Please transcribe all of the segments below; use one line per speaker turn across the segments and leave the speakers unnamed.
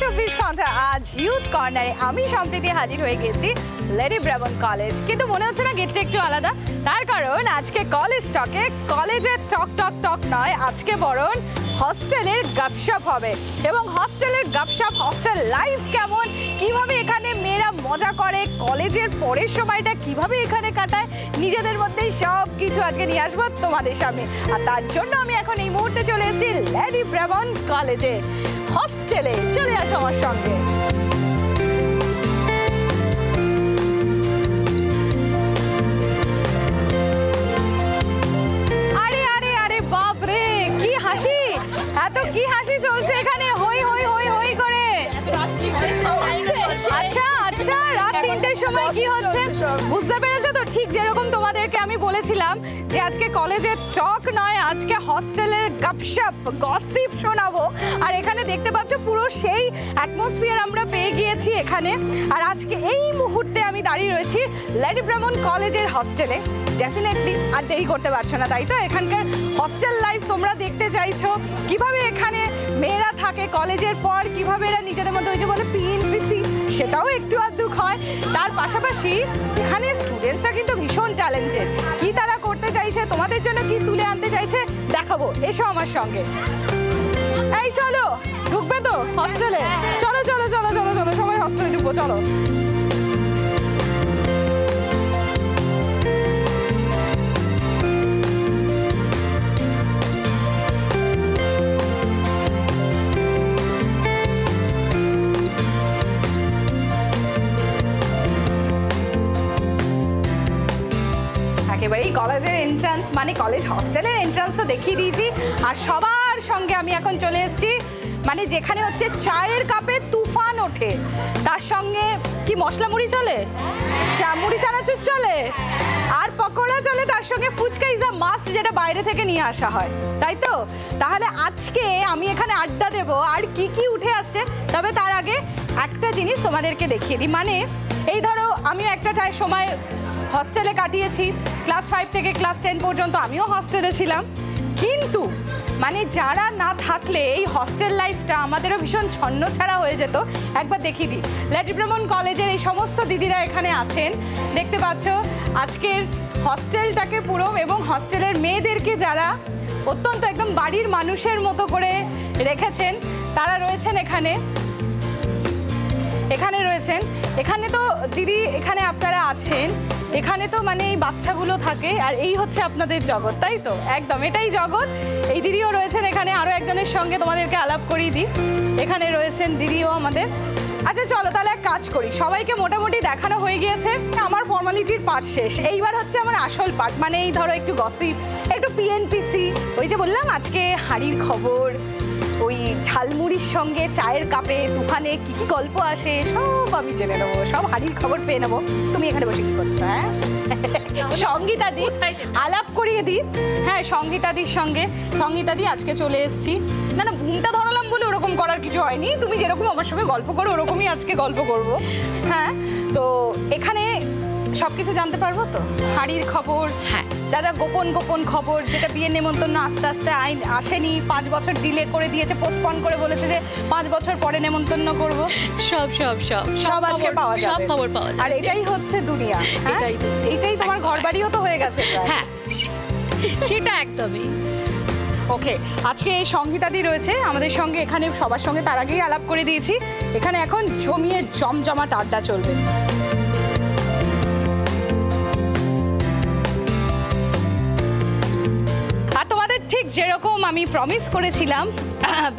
24 ঘন্টা আজ ইউথ কর্নারে আমি সম্প্রীতি হাজির হয়ে গেছি লেডি ব্রাভন কলেজ। কিন্তু মনে হচ্ছে না গেটটা একটু আলাদা, তার কারণ আজকে কলেজ টকে কলেজের টক টক টক নয়, আজকে বরং হস্টেলের গপশপ হবে। এবং হস্টেলের গপশপ, হস্টেল লাইফ কেমন, কিভাবে এখানে মেয়েরা মজা করে, কলেজের পরের সময়টা কিভাবে এখানে কাটায়, নিজেদের মধ্যেই সব কিছু আজকে নিয়ে আসবো তোমাদের সামনে। আর তার জন্য আমি এখন এই মুহূর্তে চলে এসেছি লেডি ব্রাভন কলেজে হস্টেলে। চলে আসো আমার সঙ্গে। আরে আরে আরে বাপ রে, কি হাসি, এত কি হাসি চলছে এখানে, হই হই হই হই করে। আচ্ছা আচ্ছা, রাত 3টের সময় কি হচ্ছে বুঝতে পেরেছো তো? ঠিক যেরকম তোমাদেরকে আমি বলেছিলাম যে আজকে কলেজের টক নয়, আজকে হস্টেলের গপশপ গসিপ শোনাবো। আর এখানে দেখতে পাচ্ছ পুরো সেই অ্যাটমসফিয়ার আমরা পেয়ে গিয়েছি এখানে। আর আজকে এই মুহূর্তে আমি দাঁড়িয়ে রয়েছি লেডি ব্রাভন কলেজের হস্টেলে। ডেফিনেটলি আর দেরি করতে পারছো না, তাই তো? এখানকার হস্টেল লাইফ তোমরা দেখতে চাইছো, কিভাবে এখানে মেয়েরা থাকে কলেজের পর, কিভাবে এরা নিজেদের মধ্যে ওই যে বলে পিএনপিসি, সেটাও একটু আধটু হয়। তার পাশাপাশি এখানে স্টুডেন্টসরা কিন্তু ভীষণ ট্যালেন্টেড। কি তারা করতে চাইছে, তোমাদের জন্য কি তুলে আনতে চাইছে দেখাবো, এসো আমার সঙ্গে। এই চলো, ঢুকবে তো হস্টেলে? চলো চলো চলো চলো চলো, সবাই হস্টেলে ঢুকবো, চলো। একেবারেই কলেজের এন্ট্রান্স মানে কলেজ হস্টেলের এন্ট্রান্স তো দেখিয়ে দিয়েছি। আর সবার সঙ্গে আমি এখন চলে এসেছি মানে যেখানে হচ্ছে চায়ের কাপে তুফান ওঠে, তার সঙ্গে কি মশলা মুড়ি চলে, মুড়ি চানাচুর চলে, আর পকোড়া চলে, তার সঙ্গে ফুচকা ইজ আ মাস্ট, যেটা বাইরে থেকে নিয়ে আসা হয়, তাই তো? তাহলে আজকে আমি এখানে আড্ডা দেবো আর কি কি উঠে আসছে। তবে তার আগে একটা জিনিস তোমাদেরকে দেখিয়ে দিই। মানে এই ধরো আমিও একটা সময় হস্টেলে কাটিয়েছি, ক্লাস 5 থেকে ক্লাস 10 পর্যন্ত আমিও হস্টেলে ছিলাম। কিন্তু মানে যারা না থাকলে এই হস্টেল লাইফটা আমাদেরও ভীষণ ছন্নছাড়া হয়ে যেত। একবার দেখিয়ে দিই, লেডি ব্রাভন কলেজের এই সমস্ত দিদিরা এখানে আছেন, দেখতে পাচ্ছ আজকের হস্টেলটাকে পুরো, এবং হস্টেলের মেয়েদেরকে যারা অত্যন্ত একদম বাড়ির মানুষের মতো করে রেখেছেন, তারা রয়েছেন এখানে। এখানে রয়েছেন, এখানে তো দিদি এখানে আপনারা আছেন, এখানে তো মানে এই বাচ্চাগুলো থাকে, আর এই হচ্ছে আপনাদের জগৎ, তাই তো? একদম এটাই জগৎ। এই দিদিও রয়েছেন এখানে, আরও একজনের সঙ্গে তোমাদেরকে আলাপ করিয়ে দিই। এখানে রয়েছেন দিদিও আমাদের। আচ্ছা চলো তাহলে এক কাজ করি, সবাইকে মোটামুটি দেখানো হয়ে গিয়েছে, আমার ফর্মালিটির পার্ট শেষ। এইবার হচ্ছে আমার আসল পার্ট, মানে এই ধরো একটু গসিপ, একটু পিএনপিসি, ওই যে বললাম আজকে হাঁড়ির খবর, ওই ঝালমুড়ির সঙ্গে চায়ের কাপে তুফানে কি কি গল্প আসে সব আমি জেনে নেবো, সব হাঁড়ির খবর পেয়ে নেবো। তুমি এখানে বসে কি করছো? হ্যাঁ, সঙ্গীতাদি আলাপ করিয়ে দিই। হ্যাঁ, সঙ্গীতাদির সঙ্গে। সঙ্গীতাদি আজকে চলে এসেছি। না না, ঘুমটা ধরালাম বলে ওরকম করার কিছু হয়নি, তুমি যেরকম আমার সঙ্গে গল্প করো ওরকমই আজকে গল্প করবো। হ্যাঁ, তো এখানে সব কিছু জানতে পারবো তো, হাঁড়ির খবর, হ্যাঁ, যা যা গোপন গোপন খবর, যেটা বিয়ের নেমন্তন্ন আস্তে আস্তে আসেনি, 5 বছর ডিলে করে দিয়েছে, পোস্টপন করে বলেছে যে 5 বছর পরে নেমন্তন্ন করব, সব সব সব সব আজকে পাওয়া যাবে, সব খবর পাওয়া যাবে। আর এটাই হচ্ছে দুনিয়া, এটাই তোমার ঘরবাড়িও তো হয়ে গেছে। হ্যাঁ, সেটা একদমই। ওকে, আজকে সঙ্গীতাদি রয়েছে আমাদের সঙ্গে এখানে, সবার সঙ্গে তার আগেই আলাপ করে দিয়েছি। এখানে এখন জমিয়ে জমজমাট আড্ডা চলবে। ঠিক যেরকম আমি প্রমিস করেছিলাম,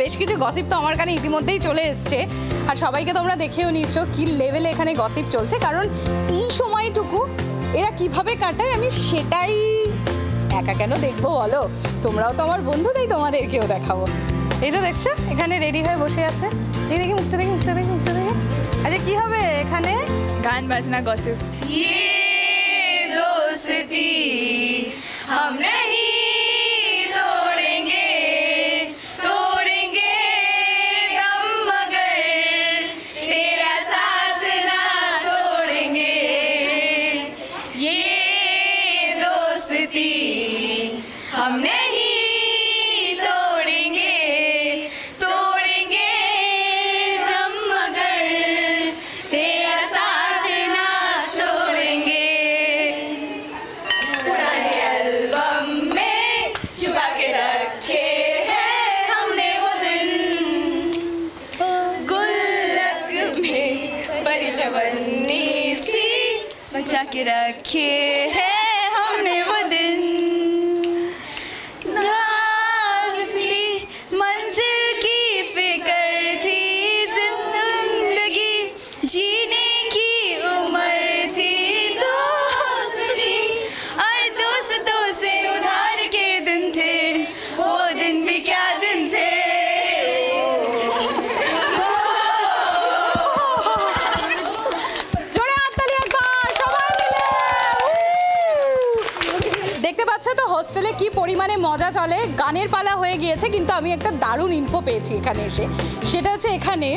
বেশ কিছু গসিপ তো আমার কানে ইতিমধ্যেই চলে এসছে, আর সবাইকে তোমরা দেখেও নিচ্ছো কি লেভেলে এখানে গসিপ চলছে। কারণ এই সময়টুকু এরা কিভাবে কাটায় আমি সেটাই একা কেন দেখবো বলো, তোমরাও তো আমার বন্ধু, তাই তোমাদেরকেও দেখাবো। এই যে দেখছো এখানে রেডি হয়ে বসে আছে, এই দেখি মুখটা দেখি, মুখটা দেখি, মুখটা দেখি। আচ্ছা কি হবে এখানে? গান বাজনা গসিপ। ये दोस्ती हम नहीं हम नहीं तोड़ेंगे, तोड़ेंगे हम
देखे हैं हमने वो दिन, ना किसी मंजिल की फिक्र थी, जिंदगी जीने की उम्र थी, दोस्ती और दोस्तों से उधार के दिन थे, वो दिन भी क्या दिन थे।
দেখতে পাচ্ছ তো হোস্টেলে কি পরিমাণে মজা চলে, গানের পালা হয়ে গিয়েছে, কিন্তু আমি একটা দারুণ ইনফো পেয়েছি এখানে এসে। সেটা হচ্ছে এখানে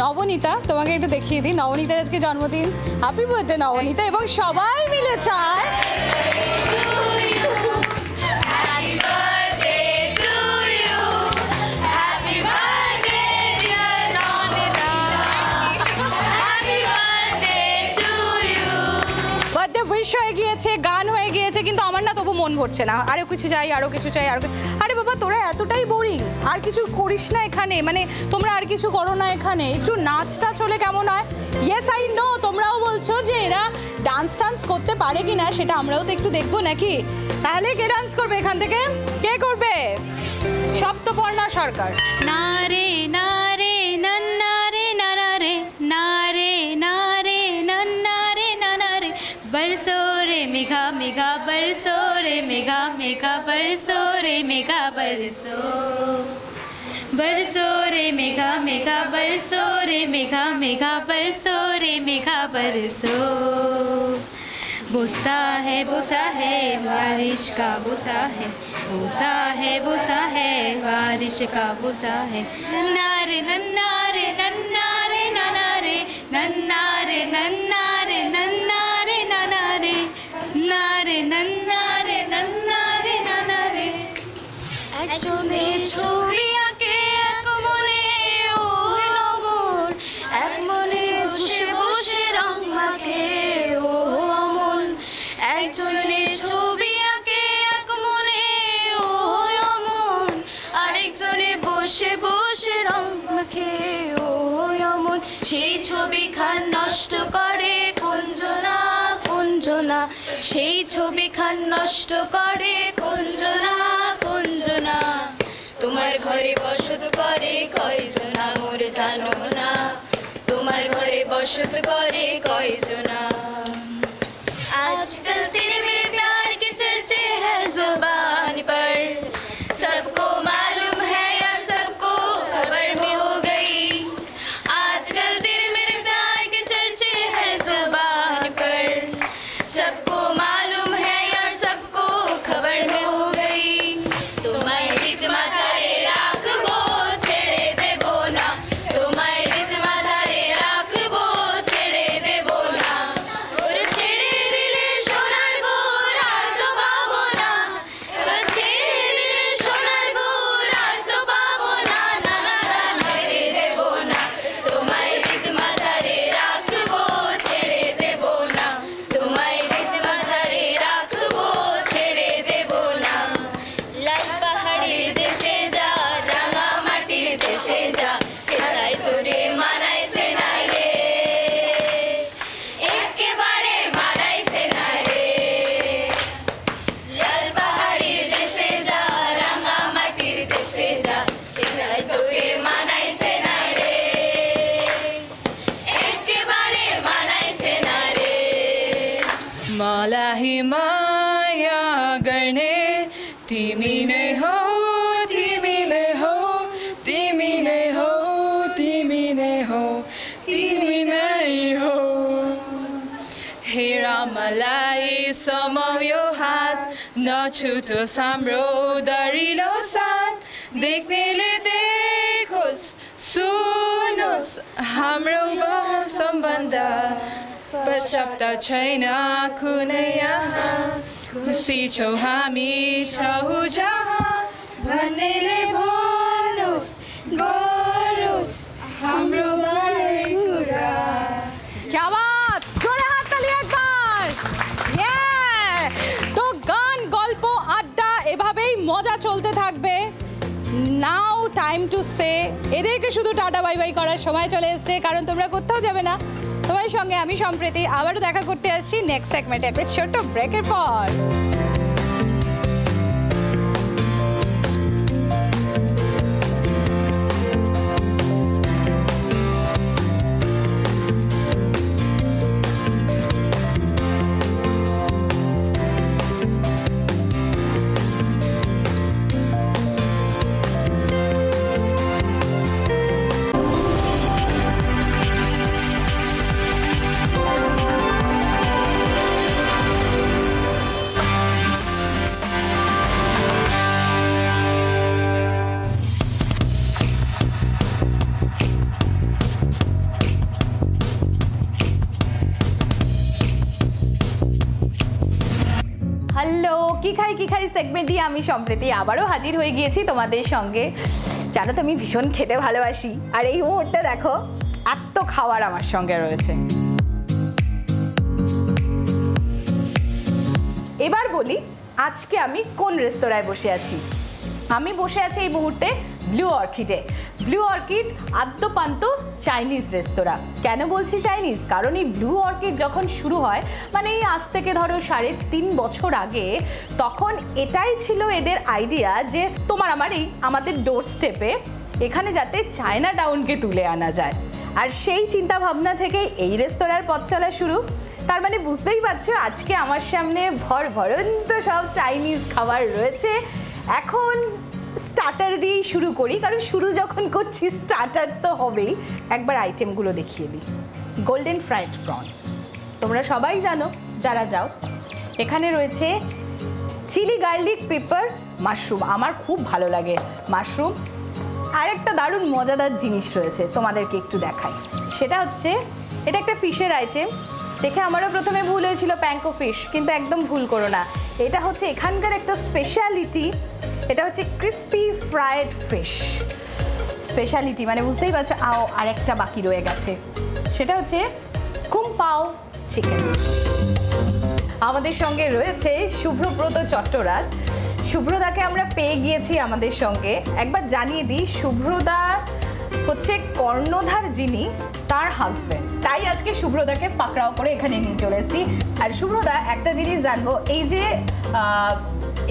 নবনীতা, তোমাকে একটু দেখিয়ে দিই, নবনীতার আজকে জন্মদিন, হ্যাপি বার্থডে নবনীতা। এবং সবাই মিলে চায় উইশ হয়ে গিয়েছে, গান হয়ে গিয়েছে, কিন্তু আমার না তবু মন ভরছে না, আরও কিছু চাই, আরও কিছু চাই, আরও। আরে বাবা তোরা এতটাই বোরিং, আর কিছু করিস না এখানে, মানে তোমরা আর কিছু করো না এখানে, একটু নাচটা চলে কেমন হয়? ইয়েস আই নো, তোমরাও বলছো যে এরা ডান্স টান্স করতে পারে কি না, সেটা আমরাও তো একটু দেখবো নাকি। তাহলে কে ডান্স করবে এখান থেকে? কে করবে? সপ্তপর্ণা সরকার।
নারে নারে নন্নারে নারে নারে নারে নন্নারে নারে, बरसो रे मेघा मेघा बरसो रे मेघा मेघा बरसो रे मेघा बरसो, बरसो रे मेघा मेघा बरसो रे मेघा मेघा बरसो रे मेघा बरसो। बोसा है बारिश का बोसा है, बोसा है बारिश का बोसा है, नन्नारे नन्नारे नन्नारे नन्नारे नन्नारे नन्नारे नन्नारे नन्नारे नारे नन्नारे नन्नारे नन्नारे। একজনে ছবি আঁকে এক মনে ওই নগর, এক মনে বসে বসে রং মাখে ও অমন, একজনে ছবি আঁকে এক মনে ওই অমন, আরেকজনে বসে বসে রং মাখে ও অমন, সেই ছবি খান নষ্ট করে কুঞ্জনা কুঞ্জনা, সেই ছবি খান নষ্ট করে কুঞ্জনা কুঞ্জনা। তোমার ঘরে বসত করে কয়জনা মোর জানো না, তোমার ঘরে বসত করে কয়জনা। आजकल तेरे मेरे प्यार के चर्चे हैं जुबान पर, सबको मालूम है या सबको खबर में हो गई, आजकल तेरे मेरे प्यार के चर्चे हर जुबान पर, सबको मालूम है या सबको खबर में हो गई। तुम्हारे रित माझारे राखबो छेड़े देबो ना, तुम्हारे रित माझारे राखबो छेड़े देबो ना, और छेड़े दिले सोनार गोर আর তো পাবো না, ছেড়ে দিলে সোনার গোর আর তো পাবো না, না না না ছেড়ে দেবো না, তোমায় রিত মাঝারে রাখবো ছেড়ে দেবো না, তোমায় রিত মাঝারে রাখবো ছেড়ে দেবো না। লাল পাহাড়ের দেশে যা, রাঙা মাটির দেশে যা, এটাই তোরে মানাইছে না রে, একেবারে মানাইছে না রে। লাল পাহাড়ের দেশে যা, রাঙা মাটির দেশে যা, এটাই তোরে মানাইছে না রে, একেবারে মানাইছে না রে। मलाई माया गर्ने तिमी नै हो, तिमी नै हो, तिमी नै हो, तिमी नै हो, तिमी नै हो। हेर मलाई समायो हात, नछुटोस् हाम्रो दरिलो साथ, देख्नेले देखोस् सुनोस् हाम्रो सम्बन्ध, पश्चात छैन कुनै यहाँ, खुसी छौ हामी छौ जहाँ, भन्नेले भनोस् गरोस् हाम्रो बारे कुरा।
क्या बात, জোরে হাততালি একবার। তো গান গল্প আড্ডা এভাবেই মজা চলতে থাকবে। নাও টাইম টু সে, এদেরকে শুধু টাটা বাই বাই করার সময় চলে এসেছে, কারণ তোমরা কোথাও যাবে না, তোমার সঙ্গে আমি সম্প্রতি আবারও দেখা করতে আসছি নেক্সট সেগমেন্ট একটা ছোট্ট ব্রেকের পর। হ্যালো কি খাই সেগমেন্টে আমি সম্প্রতি আবারও হাজির হয়ে গিয়েছি তোমাদের সঙ্গে। জানো তো আমি ভীষণ খেতে ভালোবাসি, আর এই মুহূর্তে দেখো এত খাবার আমার সঙ্গে রয়েছে। এবার বলি আজকে আমি কোন রেস্তোরাঁয় বসে আছি। আমি বসে আছি এই মুহূর্তে ব্লু অর্কিডে। ব্লু অর্কিড আদ্যপান্ত চাইনিজ রেস্তোরাঁ। কেন বলছি চাইনিজ? কারণ এই ব্লু অর্কিড যখন শুরু হয়, মানে এই আজ থেকে ধরো 3.5 বছর আগে, তখন এটাই ছিল এদের আইডিয়া যে তোমার আমাদের ডোর স্টেপে এখানে যাতে চায়না টাউনকে তুলে আনা যায়। আর সেই চিন্তা ভাবনা থেকে এই রেস্তোরাঁর পথ চলা শুরু। তার মানে বুঝতেই পারছো আজকে আমার সামনে ভরভরন্ত সব চাইনিজ খাবার রয়েছে। এখন স্টার্টার দিয়েই শুরু করি, কারণ শুরু যখন করছি স্টার্টার তো হবেই। একবার আইটেমগুলো দেখিয়ে দিই। গোল্ডেন ফ্রাইড প্রন, তোমরা সবাই জানো যারা যাও। এখানে রয়েছে চিলি গার্লিক পেপার মাশরুম, আমার খুব ভালো লাগে মাশরুম। আর একটা দারুণ মজাদার জিনিস রয়েছে, তোমাদেরকে একটু দেখাই। সেটা হচ্ছে এটা একটা ফিশের আইটেম। দেখে আমারও প্রথমে ভুল হয়েছিল প্যাঙ্কো ফিশ, কিন্তু একদম ভুল করো না। এটা হচ্ছে এখানকার একটা স্পেশালিটি। এটা হচ্ছে ক্রিস্পি ফ্রাইড ফিশ স্পেশালিটি, মানে বুঝতেই পারছো। আরেকটা বাকি রয়ে গেছে, সেটা হচ্ছে কুমপাও চিকেন। আমাদের সঙ্গে রয়েছে শুভ্রব্রত চট্টরাজ। শুভ্রদাকে আমরা পেয়ে গিয়েছি আমাদের সঙ্গে। একবার জানিয়ে দিই, শুভ্রদা হচ্ছে কর্ণধার যিনি, তার হাজব্যান্ড। তাই আজকে শুভ্রদাকে পাকড়াও করে এখানে নিয়ে চলে এসেছি। আর শুভ্রদা, একটা জিনিস জানবো, এই যে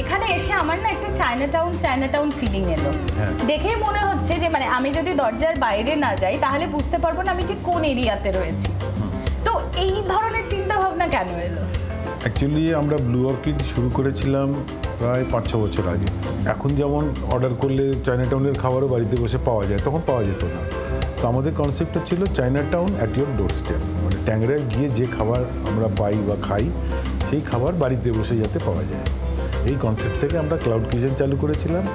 এখানে এসে আমার না একটা চায়না টাউন ফিলিং এলো। দেখেই মনে হচ্ছে যে মানে আমি যদি দরজার বাইরে না যাই তাহলে বুঝতে পারবো না আমি ঠিক কোন এরিয়াতে রয়েছি। তো এই ধরনের চিন্তা ভাবনা কেন এলো?
অ্যাকচুয়ালি আমরা ব্লু অর্কিড শুরু করেছিলাম প্রায় 5-6 বছর আগে। এখন যেমন অর্ডার করলে চায়না টাউনের খাবারও বাড়িতে বসে পাওয়া যায়, তখন পাওয়া যেত না। তো আমাদের কনসেপ্টটা ছিল China town at your door step, মানে ট্যাংরায় গিয়ে যে খাবার আমরা পাই বা খাই সেই খাবার বাড়িতে বসে যাতে পাওয়া যায়। এই কনসেপ্ট থেকে আমরা ক্লাউড কিচেন চালু করেছিলাম।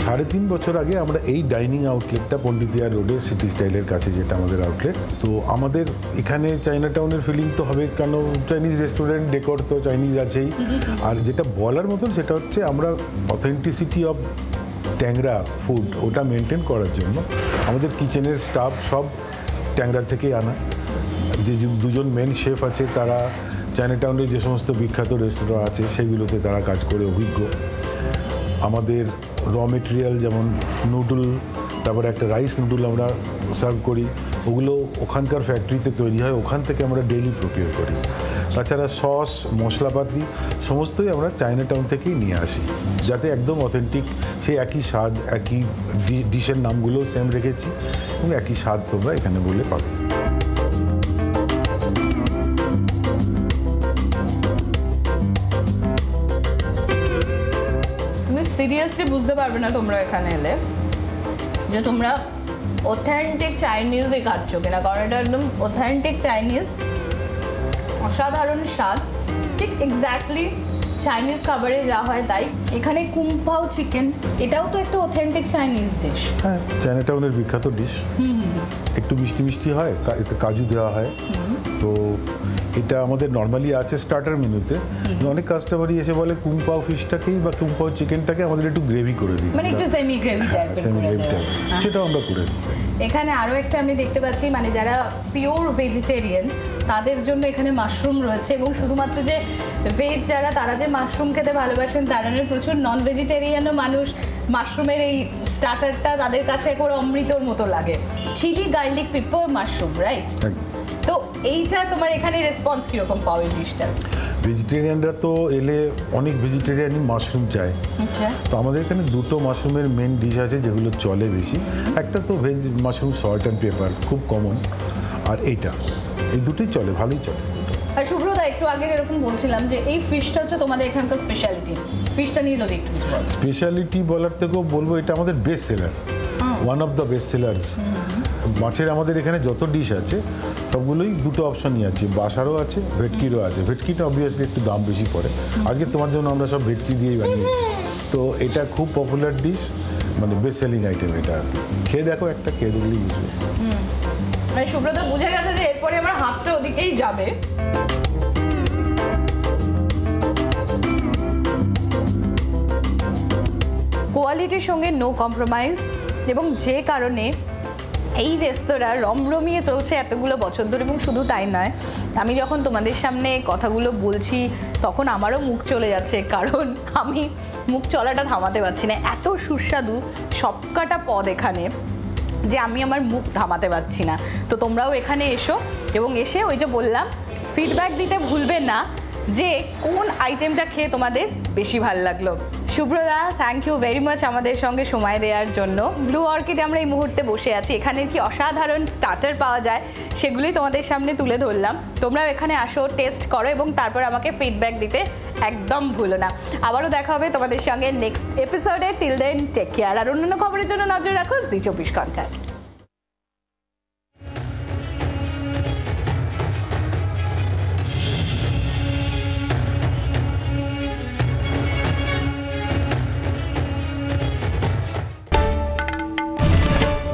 3.5 বছর আগে আমরা এই ডাইনিং আউটলেটটা পণ্ডিতিয়া রোডে সিটি স্টাইলের কাছে, যেটা আমাদের আউটলেট। তো আমাদের এখানে চায়না টাউনের ফিলিং তো হবে, কেন চাইনিজ রেস্টুরেন্ট, ডেকর তো চাইনিজ আছেই। আর যেটা বলার মতন সেটা হচ্ছে আমরা অথেন্টিসিটি অফ ট্যাংরা ফুড ওটা মেনটেন করার জন্য আমাদের কিচেনের স্টাফ সব ট্যাংরা থেকেই আনা। যে 2জন মেন শেফ আছে, তারা চায়না টাউনের যে সমস্ত বিখ্যাত রেস্তোরাঁ আছে সেগুলোতে তারা কাজ করে অভিজ্ঞ। আমাদের র মেটেরিয়াল যেমন নুডল, তারপরে একটা রাইস নুডল আমরা সার্ভ করি, ওগুলো ওখানকার ফ্যাক্টরিতে তৈরি হয়, ওখান থেকে আমরা ডেইলি প্রকিউর করি। তাছাড়া সস, মশলাপাতি সমস্তই আমরা চায়না টাউন থেকেই নিয়ে আসি, যাতে একদম অথেন্টিক সেই একই স্বাদ, একই ডিশের নামগুলো সেম রেখেছি এবং একই স্বাদ তোমরা এখানে বলে পাবে।
সিরিয়াসলি বুঝতে পারবে না তোমরা এখানে এলে যে তোমরা অথেন্টিক চাইনিজই খাচ্ছ কিনা, কারণ এটা একদম অথেন্টিক চাইনিজ, অসাধারণ স্বাদ, ঠিক এক্স্যাক্টলি চাইনিজ খাবারে যা হয় তাই। এখানে কুমপাও চিকেন, এটাও তো একটা অথেন্টিক চাইনিজ ডিশ।
হ্যাঁ, চায়না টাউনের বিখ্যাত ডিশ। একটু মিষ্টি মিষ্টি হয়, এতে কাজু দেওয়া হয়। তো এটা আমাদের নর্মালি আছে স্টার্টার মেনুতে। অনেক কাস্টমারই এসে বলে কুমপাও ফিশটাকেই বা কুমপাও চিকেনটাকে আমাদের একটু গ্রেভি করে দিই,
মানে একটু সেমি গ্রেভি টাইপের,
সেটাও আমরা করে দিই।
এখানে আরও একটা আমি দেখতে পাচ্ছি, মানে যারা পিওর ভেজিটেরিয়ান তাদের জন্য এখানে মাশরুম রয়েছে, এবং শুধুমাত্র যে ভেজ যারা, তারা যে মাশরুম খেতে ভালোবাসেন তারা নয়, প্রচুর নন ভেজিটেরিয়ানও মানুষ মাশরুমের এই স্টার্টারটা তাদের কাছে করে অমৃতর মতো লাগে। Chilli garlic pepper mushroom, right? তো এইটা তোমার এখানে রেসপন্স কিরকম পাও এই ডিশটা?
ভেজিটেরিয়ানরা তো এলে অনেক ভেজিটেরিয়ানই মাশরুম চায়,
আচ্ছা,
তো আমাদের এখানে দুটো মাশরুমের মেন ডিশ আছে যেগুলো চলে বেশি। একটা তো veg mushroom salt and paper, খুব কমন, আর এইটা, এই দুটোই চলে, ভালোই চলে।
আর শুভ্রদা একটু আগে যেরকম বলছিলাম যে এই ফিশটা হচ্ছে তোমাদের এখানকার স্পেশালিটি, ফিশটা নিয়ে যদি একটু কিছু বলো।
স্পেশালিটি বলার থেকেও বলবো এটা আমাদের best seller, one of the best sellers. মাছের আমাদের এখানে যত ডিশ আছে সবগুলোই দুটো অপশনই আছে, বাসারও আছে, ভেটকিরও আছে। ভেটকিটা অবভিয়াসলি একটু দাম বেশি পড়ে, আজকে তোমার জন্য আমরা সব ভেটকি দিয়েই বানিয়েছি। তো এটা খুব পপুলার ডিশ, মানে বেস্ট সেলিং আইটেম এটা। খেয়ে দেখো, একটা খেয়ে দেখলেই বুঝবে।
মানে সুব্রত বুঝে গেছে যে এরপরে আমার হাতটা ওদিকেই যাবে। কোয়ালিটির সঙ্গে নো কম্প্রোমাইজ, এবং যে কারণে এই রেস্তোরাঁ রমরমিয়ে চলছে এতগুলো বছর ধরে। এবং শুধু তাই নয়, আমি যখন তোমাদের সামনে কথাগুলো বলছি তখন আমারও মুখ চলে যাচ্ছে, কারণ আমি মুখ চলাটা থামাতে পারছি না, এত সুস্বাদু সবকটা পদ এখানে যে আমি আমার মুখ থামাতে পারছি না। তো তোমরাও এখানে এসো, এবং এসে ওই যে বললাম ফিডব্যাক দিতে ভুলবে না যে কোন আইটেমটা খেয়ে তোমাদের বেশি ভালো লাগলো। শুভ্রদা, থ্যাংক ইউ ভেরি মাচ আমাদের সঙ্গে সময় দেওয়ার জন্য। ব্লু অর্কিডে আমরা এই মুহূর্তে বসে আছি, এখানে কি অসাধারণ স্টার্টার পাওয়া যায় সেগুলোই তোমাদের সামনে তুলে ধরলাম। তোমরাও এখানে আসো, টেস্ট করো, এবং তারপর আমাকে ফিডব্যাক দিতে একদম ভুলো না। আবারও দেখা হবে তোমাদের সঙ্গে নেক্সট এপিসোডে। Till then take care. আর অন্যান্য খবরের জন্য নজর রাখো জি 24 ঘন্টায়।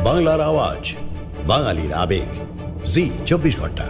বাংলার আওয়াজ, বাঙালির আবেগ, জি 24 ঘন্টা।